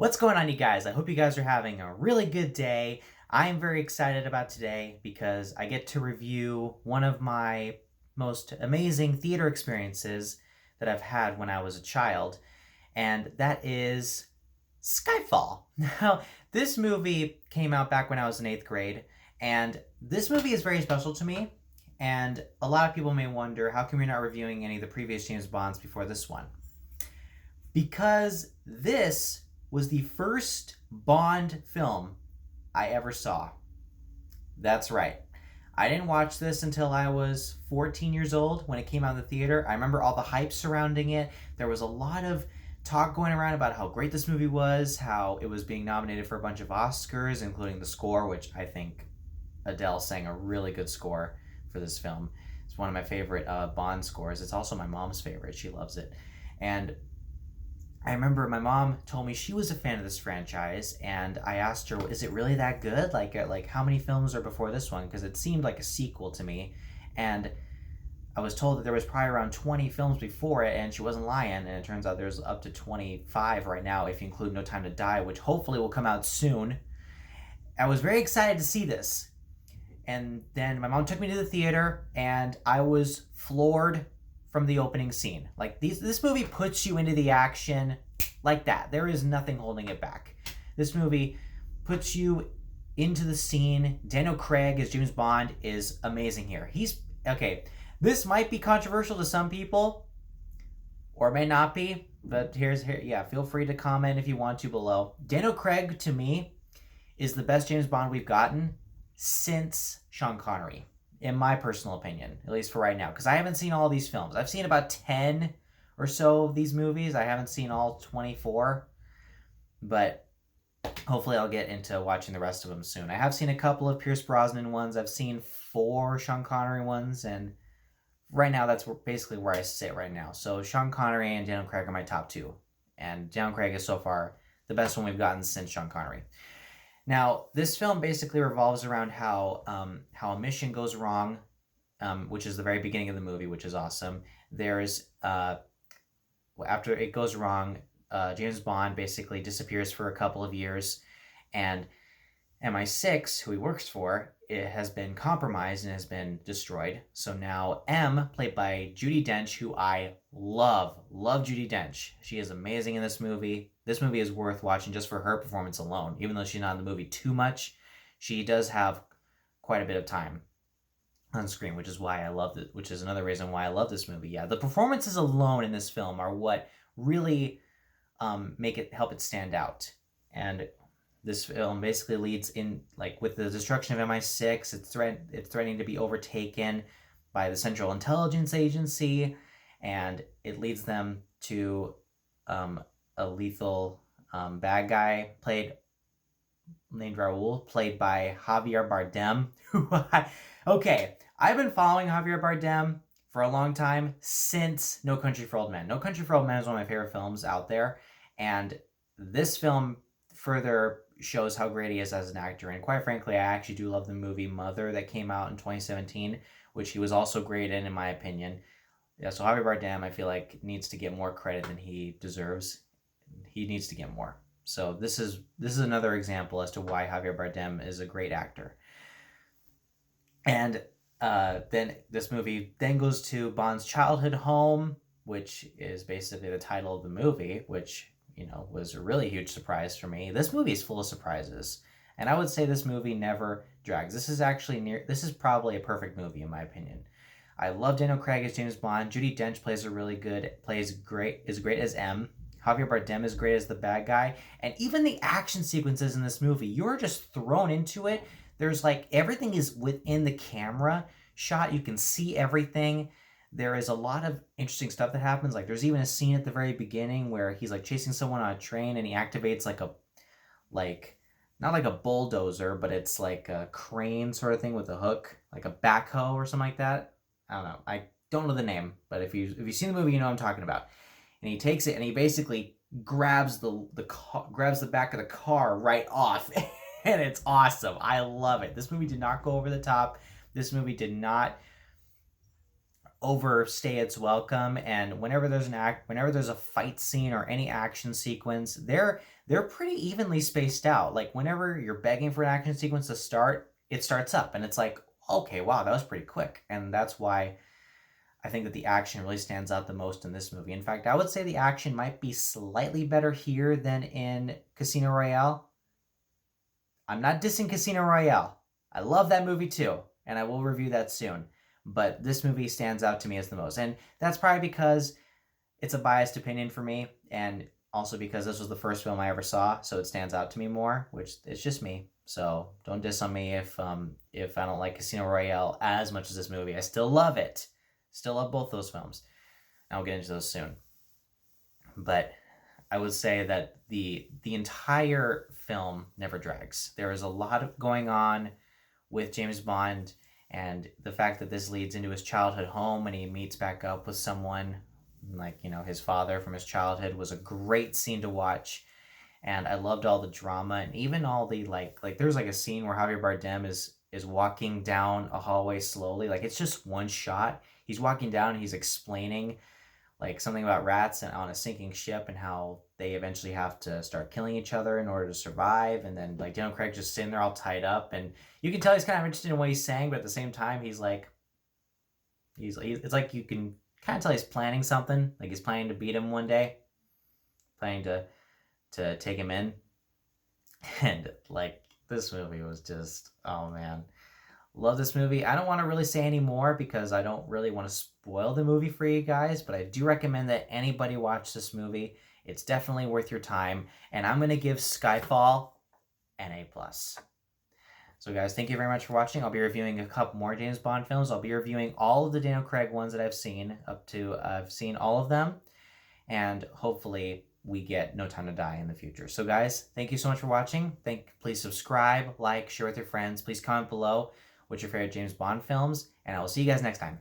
What's going on, you guys? I hope you guys are having a really good day. I am very excited about today because I get to review one of my most amazing theater experiences that I've had when I was a child, and that is Skyfall. Now, this movie came out back when I was in eighth grade, and this movie is very special to me. And a lot of people may wonder, how come you're not reviewing any of the previous James Bonds before this one? Because this was the first Bond film I ever saw. That's right. I didn't watch this until I was 14 years old when it came out in the theater. I remember all the hype surrounding it. There was a lot of talk going around about how great this movie was, how it was being nominated for a bunch of Oscars, including the score, which I think Adele sang a really good score for this film. It's one of my favorite Bond scores. It's also my mom's favorite. She loves it. And I remember my mom told me she was a fan of this franchise, and I asked her, "Is it really that good? Like how many films are before this one?" Because it seemed like a sequel to me, and I was told that there was probably around 20 films before it, and she wasn't lying. And it turns out there's up to 25 right now, if you include No Time to Die, which hopefully will come out soon. I was very excited to see this, and then my mom took me to the theater, and I was floored from the opening scene. Like this movie puts you into the action like that. There is nothing holding it back. This movie puts you into the scene. Daniel Craig as James Bond is amazing here. He's okay. This might be controversial to some people, or it may not be. But yeah. Feel free to comment if you want to below. Daniel Craig, to me, is the best James Bond we've gotten since Sean Connery, in my personal opinion, at least for right now, because I haven't seen all these films. I've seen about 10 or so of these movies. I haven't seen all 24, but hopefully I'll get into watching the rest of them soon. I have seen a couple of Pierce Brosnan ones. I've seen 4 Sean Connery ones, and right now that's basically where I sit right now. So Sean Connery and Daniel Craig are my top 2, and Daniel Craig is so far the best one we've gotten since Sean Connery. Now, this film basically revolves around how a mission goes wrong, which is the very beginning of the movie, which is awesome. There's after it goes wrong, James Bond basically disappears for a couple of years, and MI6, who he works for, it has been compromised and has been destroyed. So now M, played by Judie Dench, who I love Judie Dench. She is amazing in this movie. This movie is worth watching just for her performance alone. Even though she's not in the movie too much, she does have quite a bit of time on screen, which is why I love it. Which is another reason why I love this movie. Yeah, the performances alone in this film are what really help it stand out. And this film basically leads in, like, with the destruction of MI6, it's threatening to be overtaken by the Central Intelligence Agency, and it leads them to a lethal bad guy named Raul, played by Javier Bardem. Okay, I've been following Javier Bardem for a long time, since No Country for Old Men. No Country for Old Men is one of my favorite films out there, and this film further shows how great he is as an actor. And quite frankly, I actually do love the movie Mother that came out in 2017, which he was also great in my opinion. Yeah, so Javier Bardem, I feel like, needs to get more credit than he deserves. He needs to get more. So this is another example as to why Javier Bardem is a great actor. And then this movie then goes to Bond's childhood home, which is basically the title of the movie, which, you know, was a really huge surprise for me. This movie is full of surprises, and I would say this movie never drags. This is probably a perfect movie in my opinion. I love Daniel Craig as James Bond. Judi Dench is great as M. Javier Bardem is great as the bad guy, and even the action sequences in this movie, you're just thrown into it. There's like everything is within the camera shot. You can see everything. There is a lot of interesting stuff that happens. Like, there's even a scene at the very beginning where he's like chasing someone on a train, and he activates not like a bulldozer, but it's like a crane sort of thing with a hook, like a backhoe or something like that. I don't know. I don't know the name, but if you've seen the movie, you know what I'm talking about. And he takes it and he basically grabs grabs the back of the car right off, and it's awesome. I love it. This movie did not go over the top. This movie did not overstay its welcome, and whenever there's a fight scene or any action sequence, there they're pretty evenly spaced out. Like whenever you're begging for an action sequence to start, it starts up and it's like, okay, wow, that was pretty quick. And that's why I think that the action really stands out the most in this movie. In fact, I would say the action might be slightly better here than in Casino Royale. I'm not dissing Casino Royale. I love that movie too, and I will review that soon. But this movie stands out to me as the most. And that's probably because it's a biased opinion for me, and also because this was the first film I ever saw, so it stands out to me more, which it's just me. So don't diss on me if I don't like Casino Royale as much as this movie. I still love it. Still love both those films. And I'll get into those soon. But I would say that the entire film never drags. There is a lot going on with James Bond, and the fact that this leads into his childhood home and he meets back up with someone like, you know, his father from his childhood was a great scene to watch. And I loved all the drama and even all the like there's like a scene where Javier Bardem is walking down a hallway slowly. Like it's just one shot. He's walking down and he's explaining like something about rats and on a sinking ship and how they eventually have to start killing each other in order to survive. And then like Daniel Craig just sitting there all tied up, and you can tell he's kind of interested in what he's saying, but at the same time he's it's like you can kind of tell he's planning something. Like he's planning to beat him one day, planning to take him in. And like this movie was just, oh man. Love this movie. I don't want to really say any more because I don't really want to spoil the movie for you guys, but I do recommend that anybody watch this movie. It's definitely worth your time, and I'm going to give Skyfall an A+. So guys, thank you very much for watching. I'll be reviewing a couple more James Bond films. I'll be reviewing all of the Daniel Craig ones that I've seen I've seen all of them, and hopefully we get No Time to Die in the future. So guys, thank you so much for watching. Please subscribe, like, share with your friends. Please comment below what's your favorite James Bond films, and I will see you guys next time.